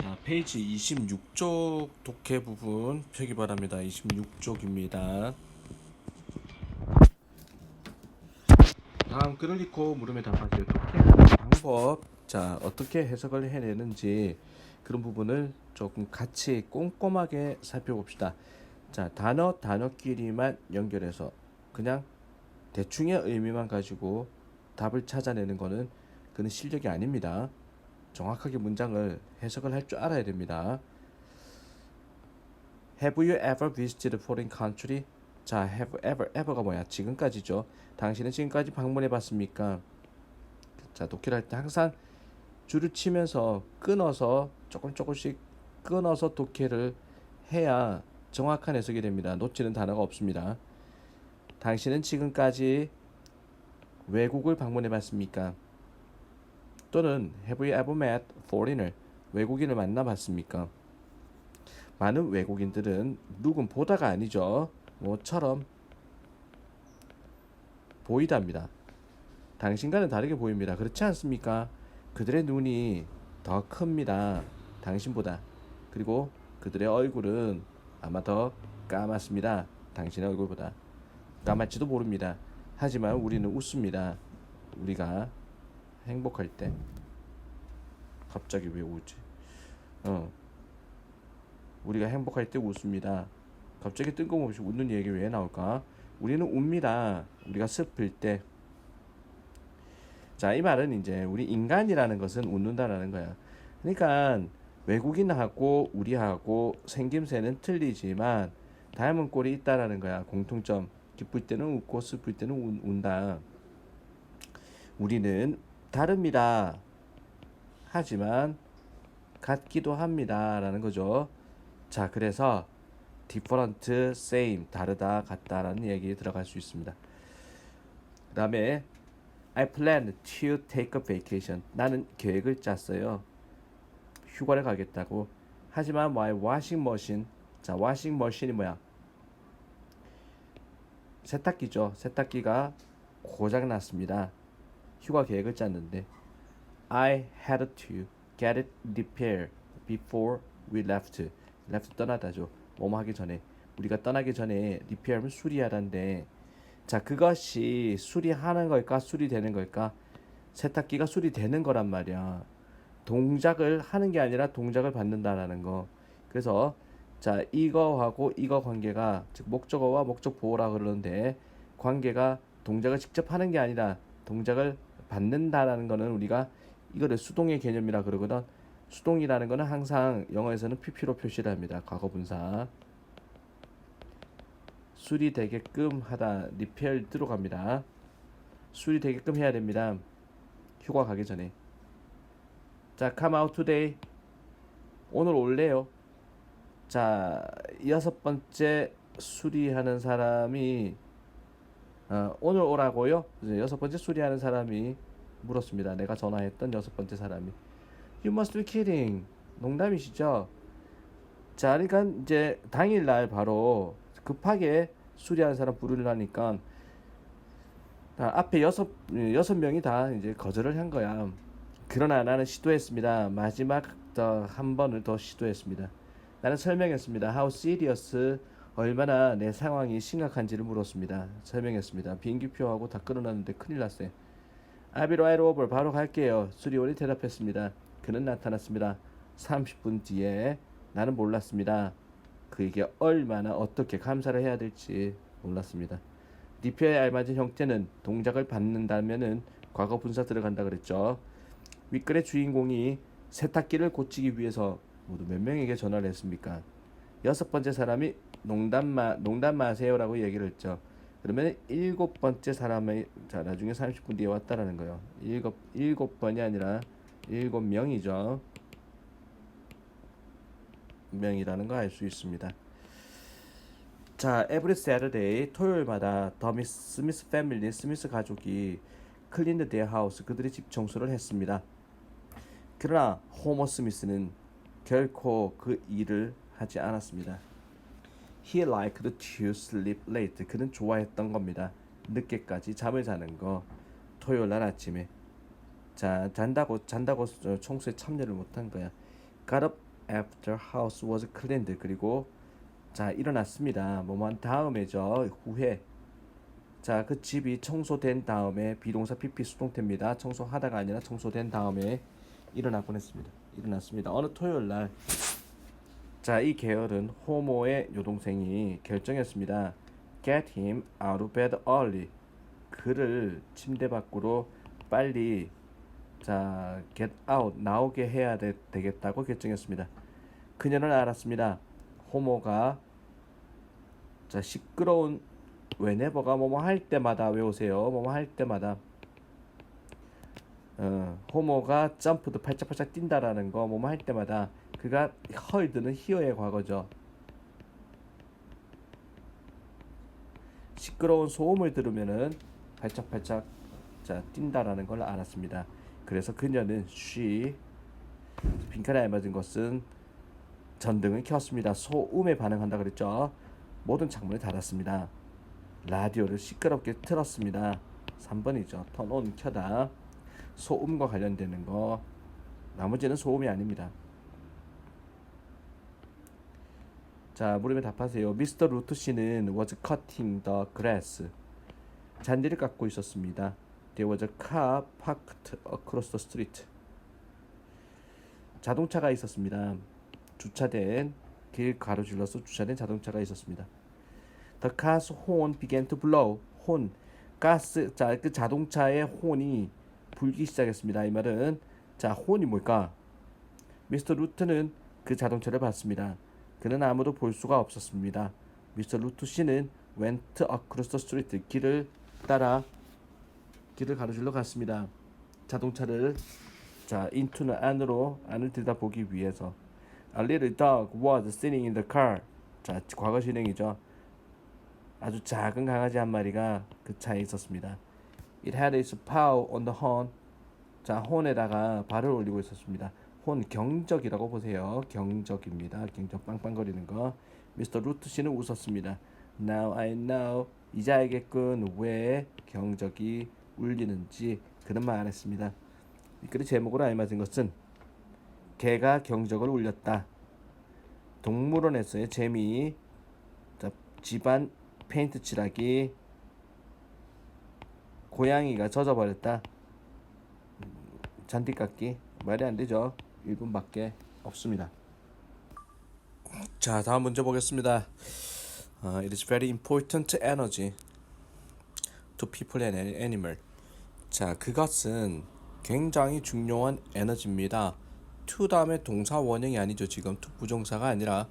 자, 페이지 26쪽 독해 부분 펴기 바랍니다. 26쪽입니다. 다음 글을 읽고 물음에 답하세요. 독해하는 방법, 자, 어떻게 해석을 해내는지 그런 부분을 조금 같이 꼼꼼하게 살펴봅시다. 자, 단어끼리만 연결해서 그냥 대충의 의미만 가지고 답을 찾아내는 거는 그는 실력이 아닙니다. 정확하게 문장을 해석을 할 줄 알아야 됩니다. Have you ever visited a foreign country? 자, have ever가 뭐야? 지금까지죠. 당신은 지금까지 방문해 봤습니까? 자, 독해를 할 때 항상 줄을 치면서 끊어서 조금씩 끊어서 독해를 해야 정확한 해석이 됩니다. 놓치는 단어가 없습니다. 당신은 지금까지 외국을 방문해 봤습니까? 또는 Have you ever met foreigner? 외국인을 만나 봤습니까? 많은 외국인들은 룩은 보다가 아니죠. 뭐처럼 보이답니다. 당신과는 다르게 보입니다. 그렇지 않습니까? 그들의 눈이 더 큽니다. 당신보다. 그리고 그들의 얼굴은 아마 더 까맣습니다. 당신의 얼굴보다. 까맣지도 모릅니다. 하지만 우리는 웃습니다. 우리가 행복할 때. 갑자기 왜 우지? 우리가 행복할 때 웃습니다. 갑자기 뜬금없이 웃는 얘기 왜 나올까? 우리는 웁니다. 우리가 슬플 때. 자, 이 말은 이제 우리 인간이라는 것은 웃는다라는 거야. 그러니까 외국인하고 우리하고 생김새는 틀리지만 닮은 꼴이 있다라는 거야. 공통점. 기쁠 때는 웃고 슬플 때는 운다. 우리는 다릅니다. 하지만 같기도 합니다라는 거죠. 자, 그래서 different, same, 다르다, 같다라는 얘기 들어갈 수 있습니다. 그 다음에 I plan to take a vacation. 나는 계획을 짰어요. 휴가를 가겠다고. 하지만 my washing machine. 자, washing machine이 뭐야? 세탁기죠. 세탁기가 고장 났습니다. 휴가 계획을 짰는데 I had to get it repaired before we left. left 떠나다죠. 뭐뭐 하기 전에. 우리가 떠나기 전에 리페어하면 수리하란데, 자, 그것이 수리하는 걸까 수리되는 걸까? 세탁기가 수리되는 거란 말이야. 동작을 하는 게 아니라 동작을 받는다라는 거. 그래서 자, 이거하고 이거 관계가, 즉 목적어와 목적 보호라 그러는데, 관계가 동작을 직접 하는 게 아니라 동작을 받는다라는 거는 우리가 이거를 수동의 개념이라 그러거든. 수동이라는 거는 항상 영어에서는 pp로 표시를 합니다. 과거 분사. 수리되게끔 하다, 리페어 들어갑니다. 수리되게끔 해야 됩니다. 휴가 가기 전에. 자, come out today. 오늘 올래요. 자, 여섯 번째 수리하는 사람이 오늘 오라고요? 여섯 번째 수리하는 사람이 물었습니다. 내가 전화했던 여섯 번째 사람이. You must be kidding. 농담이시죠? 자, 그러니까 이제 당일날 바로 급하게 수리하는 사람 부르려니까 앞에 여섯 명이 다 이제 거절을 한 거야. 그러나 나는 시도했습니다. 마지막 한 번을 더 시도했습니다. 나는 설명했습니다. How serious, 얼마나 내 상황이 심각한지를 물었습니다. 설명했습니다. 비행기표하고 다 끊어놨는데 큰일 났어요. I'll be right over. 바로 갈게요. 수리원이 대답했습니다. 그는 나타났습니다. 30분 뒤에. 나는 몰랐습니다. 그에게 얼마나 어떻게 감사를 해야 될지 몰랐습니다. 리페어에 알맞은 형태는 동작을 받는다면은 과거 분사 들어간다 그랬죠. 윗글의 주인공이 세탁기를 고치기 위해서 모두 몇 명에게 전화를 했습니까? 여섯 번째 사람이 농담 마세요라고 얘기를 했죠. 그러면 일곱 번째 사람이, 자, 나중에 30분 뒤에 왔다라는 거예요. 일곱 번이 아니라 일곱 명이죠. 명이라는 거 알 수 있습니다. 자, every Saturday, 토요일마다 더 스미스 패밀리, 스미스 가족이 클린드 데어 하우스, 그들의 집 청소를 했습니다. 그러나 호머 스미스는 결코 그 일을 하지 않았습니다. He liked to sleep late. 그는 좋아했던 겁니다. 늦게까지 잠을 자는 거. 토요일 날 아침에. 자, 잔다고 청소에 참여를 못한 거야. Got up after house was cleaned. 그리고 자 일어났습니다. 뭐뭐한 다음에죠. 후에 자 그 집이 청소된 다음에 비동사 PP 수동태입니다. 청소하다가 아니라 청소된 다음에 일어나곤 했습니다. 일어났습니다. 어느 토요일 날 자 이 계열은 호모의 여동생이 결정했습니다. Get him out of bed early. 그를 침대 밖으로 빨리 자 get out 나오게 해야 되겠다고 결정했습니다. 그녀는 알았습니다. 호모가 자 시끄러운 whenever가 뭐뭐 할 때마다 외우세요. 뭐뭐 할 때마다 호모가 점프도 팔짝팔짝 뛴다라는 거 뭐뭐 할 때마다 그가 heard는 hear의 과거죠. 시끄러운 소음을 들으면은 팔짝팔짝 자 뛴다라는 걸 알았습니다. 그래서 그녀는 she 빈칸에 알맞은 것은 전등을 켰습니다. 소음에 반응한다 그랬죠. 모든 창문을 닫았습니다. 라디오를 시끄럽게 틀었습니다. 3번이죠. turn on 켜다. 소음과 관련되는 거. 나머지는 소음이 아닙니다. 자, 물으면 답하세요. 미스터 루트 씨는 was cutting the grass. 잔디를 깎고 있었습니다. There was a car parked across the street. 자동차가 있었습니다. 주차된 길 가로질러서 주차된 자동차가 있었습니다. The car's horn began to blow. 혼, 가스, 자, 그 자동차의 혼이 불기 시작했습니다. 이 말은 자, 혼이 뭘까? 미스터 루트는 그 자동차를 봤습니다. 그는 아무도 볼 수가 없었습니다. 미스터 루트 씨는 went across the street. 길을 따라 길을 가로질러 갔습니다. 자동차를 자, into는 안을 들여다보기 위해서. A little dog was sitting in the car. 자, 과거 진행이죠. 아주 작은 강아지 한 마리가 그 차에 있었습니다. It had its paw on the horn. 자, 혼에다가 발을 올리고 있었습니다. 혼 경적이라고 보세요. 경적입니다. 경적 빵빵거리는 거. 미스터 루트 씨는 웃었습니다. Now I know. 이제 알겠군 왜 경적이 울리는지. 그런 말 안 했습니다. 이 글의 제목으로 알맞은 것은 개가 경적을 울렸다. 동물원에서의 재미. 자, 집안 페인트 칠하기. 고양이가 젖어버렸다. 잔디 깎기. 말이 안 되죠. 1분밖에 없습니다. 자, 다음 문제 보겠습니다. It is very important energy to people and animal. 자, 그것은 굉장히 중요한 에너지입니다. to 다음에 동사 원형이 아니죠. 지금 to 부정사가 아니라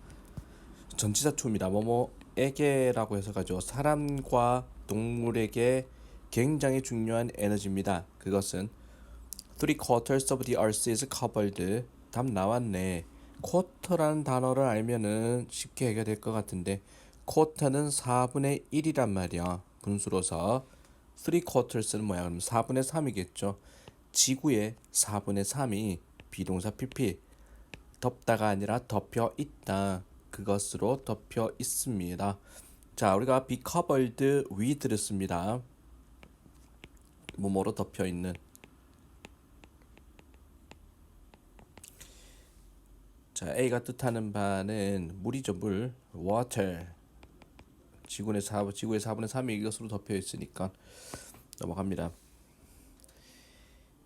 전치사 to입니다. 뭐뭐에게라고 해서 가죠. 사람과 동물에게 굉장히 중요한 에너지입니다. 그것은 3/4 of the earth is covered. 답 나왔네. 쿼터라는 단어를 알면은 쉽게 해결될 것 같은데 쿼터는 4분의 1이란 말이야. 분수로서 3/4는 뭐야? 그럼 4분의 3이겠죠. 지구의 4분의 3이 비동사 PP 덮다가 아니라 덮여 있다. 그것으로 덮여 있습니다. 자, 우리가 be covered with를 씁니다. 뭐뭐로 덮여 있는. 자, A가 뜻하는 바는 물이죠. 물. water. 지구의 4분의 3이 이것으로 덮여 있으니까 넘어갑니다.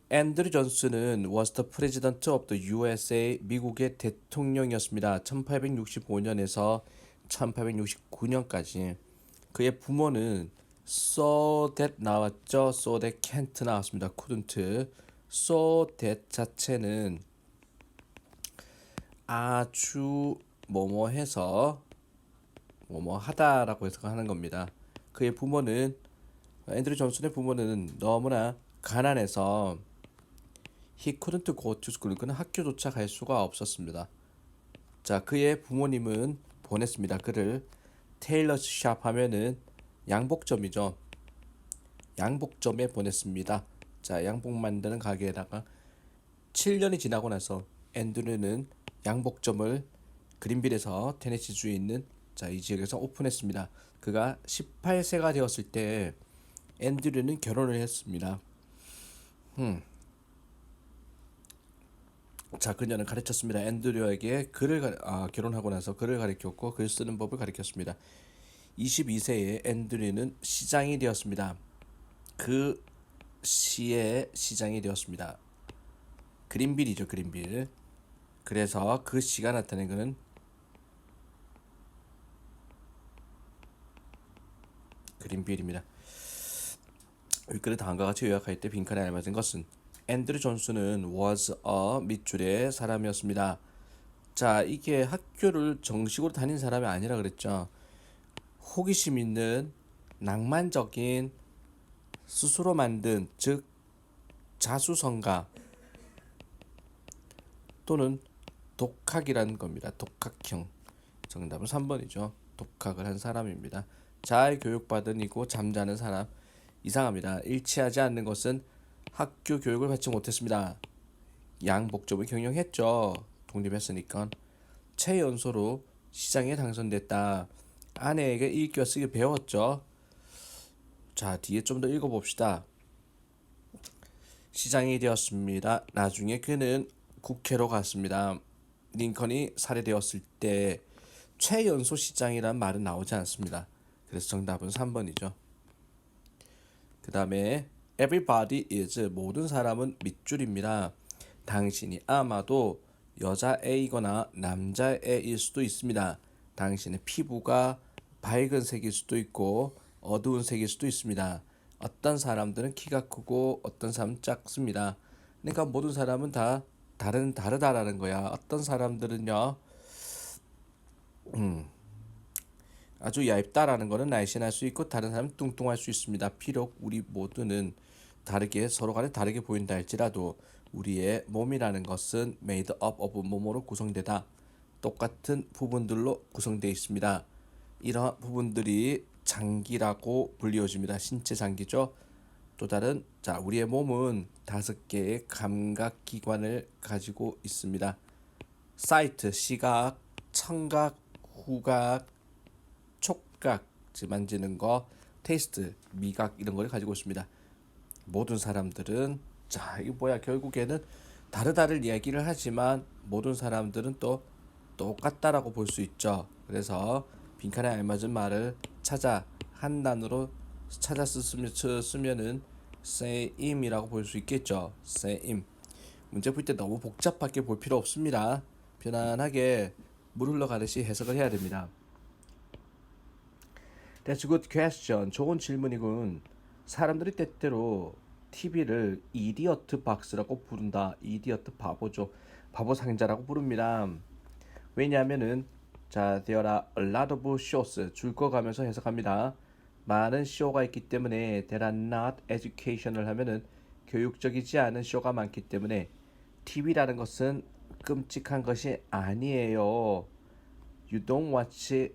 앤드류 존슨은 was the president of the USA. 미국의 대통령이었습니다. 1865년에서 1869년까지. 그의 부모는 so that 나왔죠. so that can't 나왔습니다. couldn't. so that 자체는 아주 뭐뭐 해서 뭐뭐 하다라고 해석하는 겁니다. 그의 부모는 앤드류 존슨의 부모는 너무나 가난해서 he couldn't go to school. 그는 학교조차 갈 수가 없었습니다. 자, 그의 부모님은 보냈습니다. 그를 테일러스 샵 하면은 양복점이죠. 양복점에 보냈습니다. 자, 양복 만드는 가게에다가 7년이 지나고 나서 앤드류는 양복점을 그린빌에서 테네시주에 있는 자, 이 지역에서 오픈했습니다. 그가 18세가 되었을 때 앤드류는 결혼을 했습니다. 자, 그녀는 가르쳤습니다. 앤드류에게 결혼하고 나서 글을 가르쳤고 글 쓰는 법을 가르쳤습니다. 22세에 앤드류는 시장이 되었습니다. 그 시의 시장이 되었습니다. 그린빌이죠, 그린빌. 그래서 그 시가 나타낸 것은 그린빌입니다. 윗글에 다음과 같이 요약할 때 빈칸에 알맞은 것은 앤드류 존슨은 was a 밑줄의 사람이었습니다. 자, 이게 학교를 정식으로 다닌 사람이 아니라 그랬죠. 호기심 있는 낭만적인 스스로 만든 즉 자수성가 또는 독학이라는 겁니다. 독학형. 정답은 3번이죠. 독학을 한 사람입니다. 잘 교육받은 이고 잠자는 사람. 이상합니다. 일치하지 않는 것은 학교 교육을 받지 못했습니다. 양복점을 경영했죠. 독립했으니까. 최연소로 시장에 당선됐다. 아내에게 읽기 쓰기 배웠죠. 자, 뒤에 좀 더 읽어봅시다. 시장이 되었습니다. 나중에 그는 국회로 갔습니다. 링컨이 살해되었을 때 최연소 시장이란 말은 나오지 않습니다. 그래서 정답은 3번이죠. 그 다음에 everybody is 모든 사람은 밑줄입니다. 당신이 아마도 여자 A거나 남자 A일 수도 있습니다. 당신의 피부가 밝은 색일 수도 있고 어두운 색일 수도 있습니다. 어떤 사람들은 키가 크고 어떤 사람은 작습니다. 그러니까 모든 사람은 다 다르다라는 거야. 어떤 사람들은요 아주 얇다라는 거는 날씬할 수 있고 다른 사람은 뚱뚱할 수 있습니다. 비록 우리 모두는 다르게 서로 간에 다르게 보인다 할지라도 우리의 몸이라는 것은 made up of 뭐뭐로 구성되다. 똑같은 부분들로 구성되어 있습니다. 이러한 부분들이 장기라고 불리워집니다. 신체 장기죠. 또 다른 우리의 몸은 5개의 감각 기관을 가지고 있습니다. 사이트, 시각, 청각, 후각, 촉각, 만지는 거, 테이스트, 미각 이런 걸 가지고 있습니다. 모든 사람들은 이거 뭐야 결국에는 다르다를 이야기를 하지만 모든 사람들은 또 똑같다라고 볼 수 있죠. 그래서 빈칸에 알맞은 말을 찾아 한 단어로 찾아 쓰면은 same이라고 볼 수 있겠죠. same. 문제 풀 때 너무 복잡하게 볼 필요 없습니다. 편안하게 물 흘러가듯이 해석을 해야 됩니다. That's a good question. 좋은 질문이군. 사람들이 때때로 TV를 이디어트 박스라고 부른다. 이디어트 바보죠. 바보 상자라고 부릅니다. 왜냐하면은 there are a lot of shows. 줄 거 가면서 해석합니다. 많은 쇼가 있기 때문에 there are not educational 하면은 교육적이지 않은 쇼가 많기 때문에 TV라는 것은 끔찍한 것이 아니에요. You don't watch.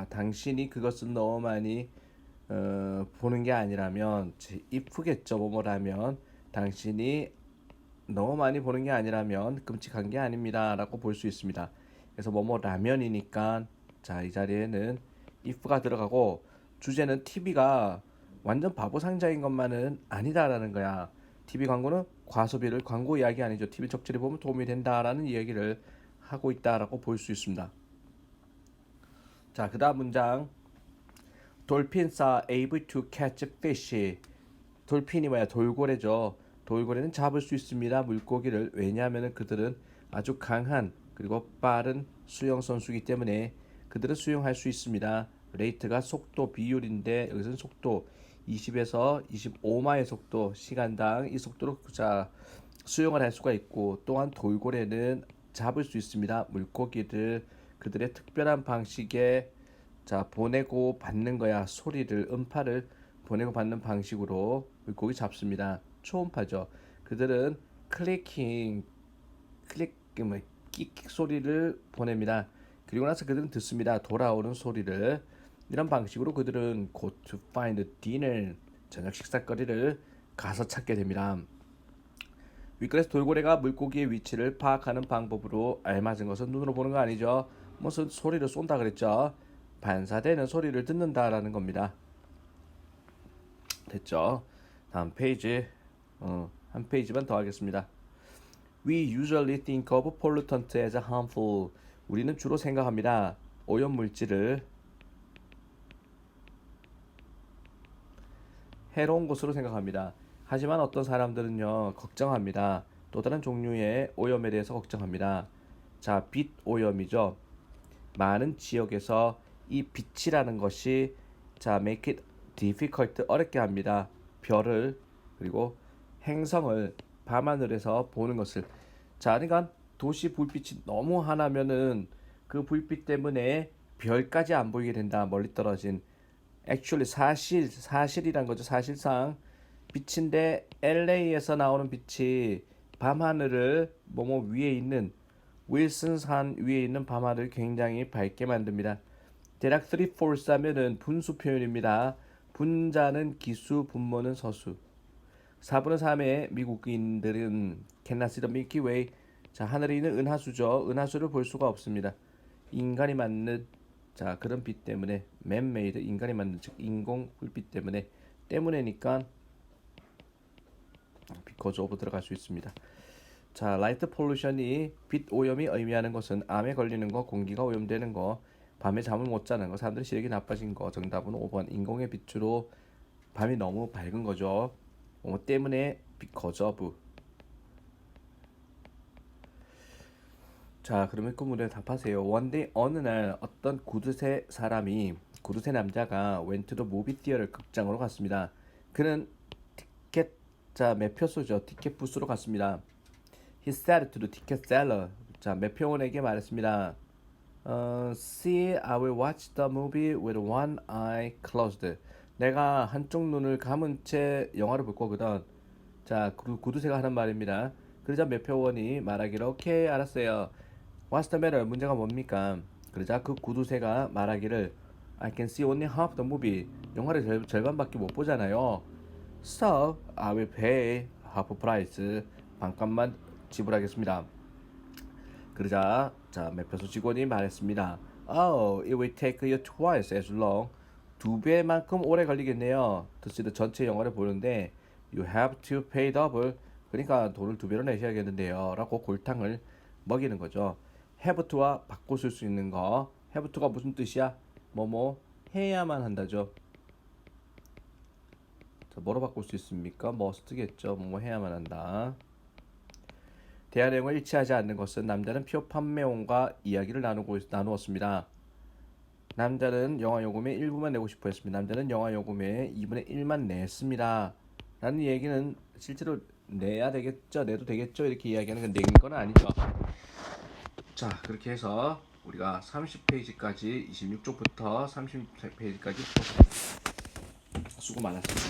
당신이 그것을 너무 많이 보는 게 아니라면 if겠죠. 뭐뭐라면 당신이 너무 많이 보는 게 아니라면 끔찍한 게 아닙니다 라고 볼 수 있습니다. 그래서 뭐뭐 라면이니까 이 자리에는 if가 들어가고 주제는 TV가 완전 바보 상자인 것만은 아니다라는 거야. TV 광고는 과소비를 광고 이야기 아니죠. TV 적절히 보면 도움이 된다라는 이야기를 하고 있다라고 볼 수 있습니다. 그 다음 문장. Dolphins are able to catch fish. 돌핀이 뭐야? 돌고래죠. 돌고래는 잡을 수 있습니다. 물고기를. 왜냐하면 그들은 아주 강한 그리고 빠른 수영 선수이기 때문에 그들은 수영할 수 있습니다. 레이트가 속도 비율인데 여기서는 속도 20에서 25마일 속도 시간당 이 속도로 수영을 할 수가 있고 또한 돌고래는 잡을 수 있습니다. 물고기를 그들의 특별한 방식에 보내고 받는 거야. 소리를 음파를 보내고 받는 방식으로 물고기 잡습니다. 초음파죠. 그들은 클릭 끽 소리를 보냅니다. 그리고 나서 그들은 듣습니다. 돌아오는 소리를. 이런 방식으로 그들은 go to find dinner 저녁 식사거리를 가서 찾게 됩니다. 윗글에서 돌고래가 물고기의 위치를 파악하는 방법으로 알맞은 것은 눈으로 보는 거 아니죠. 무슨 소리를 쏜다 그랬죠. 반사되는 소리를 듣는다라는 겁니다. 됐죠. 다음 페이지 한 페이지만 더 하겠습니다. We usually think of pollutant as harmful. 우리는 주로 생각합니다. 오염 물질을 해로운 것으로 생각합니다. 하지만 어떤 사람들은요, 걱정합니다. 또 다른 종류의 오염에 대해서 걱정합니다. 자, 빛 오염이죠. 많은 지역에서 이 빛이라는 것이 make it difficult 어렵게 합니다. 별을 그리고 행성을 밤하늘에서 보는 것을. 그러니까 도시 불빛이 너무 환하면은 그 불빛 때문에 별까지 안 보이게 된다. 멀리 떨어진. actually 사실이란 거죠. 사실상 빛인데 LA에서 나오는 빛이 밤하늘을 위에 있는 윌슨 산 위에 있는 밤하늘을 굉장히 밝게 만듭니다. 대략 3/4 하면은 분수 표현입니다. 분자는 기수, 분모는 서수. 4분의 3의 미국인들은 cannot see the Milky Way. 자, 하늘에 있는 은하수죠. 은하수를 볼 수가 없습니다. 인간이 만든 그런 빛 때문에 man-made 인간이 만든 즉 인공 불빛 때문에니까 because of 들어갈 수 있습니다. 자, 라이트 폴루션이 빛 오염이 의미하는 것은 암에 걸리는 거, 공기가 오염되는 거, 밤에 잠을 못 자는 거, 사람들의 시력이 나빠진 거. 정답은 5번. 인공의 빛으로 밤이 너무 밝은 거죠. 때문에 because of. 자, 그러면 그 문제 답하세요. One day 어느 날 어떤 구두쇠 남자가 went to the movie theater 극장으로 갔습니다. 그는 티켓 매표소죠. 티켓 부스로 갔습니다. He said to the ticket seller. 매표원에게 말했습니다. See, I will watch the movie with one eye closed. 내가 한쪽 눈을 감은 채 영화를 볼 거거든. 구두쇠가 하는 말입니다. 그러자 매표원이 말하기를 오케이, 알았어요. What's the matter? 문제가 뭡니까? 그러자 그 구두쇠가 말하기를 I can see only half the movie. 영화를 절반밖에 못 보잖아요. So, I will pay half price. 반값만 지불하겠습니다. 그러자 매표소 직원이 말했습니다. Oh, it will take you twice as long. 2배만큼 오래 걸리겠네요. 듣시도 전체 영화를 보는데 You have to pay double. 그러니까 돈을 2배로 내셔야겠는데요. 라고 골탕을 먹이는 거죠. have to와 바꿔 쓸 수 있는 거. have to가 무슨 뜻이야? 해야만 한다죠. 뭐로 바꿀 수 있습니까? must겠죠. 해야만 한다. 대화 내용을 일치하지 않는 것은 남자는 표 판매원과 이야기를 나누었습니다. 남자는 영화 요금의 일부만 내고 싶어 했습니다. 남자는 영화 요금의 2분의 1만 냈습니다. 라는 얘기는 실제로 내야 되겠죠? 내도 되겠죠? 이렇게 이야기하는 건 내는 건 아니죠. 자, 그렇게 해서 우리가 30페이지까지 26쪽부터 30페이지까지 수고 많았습니다.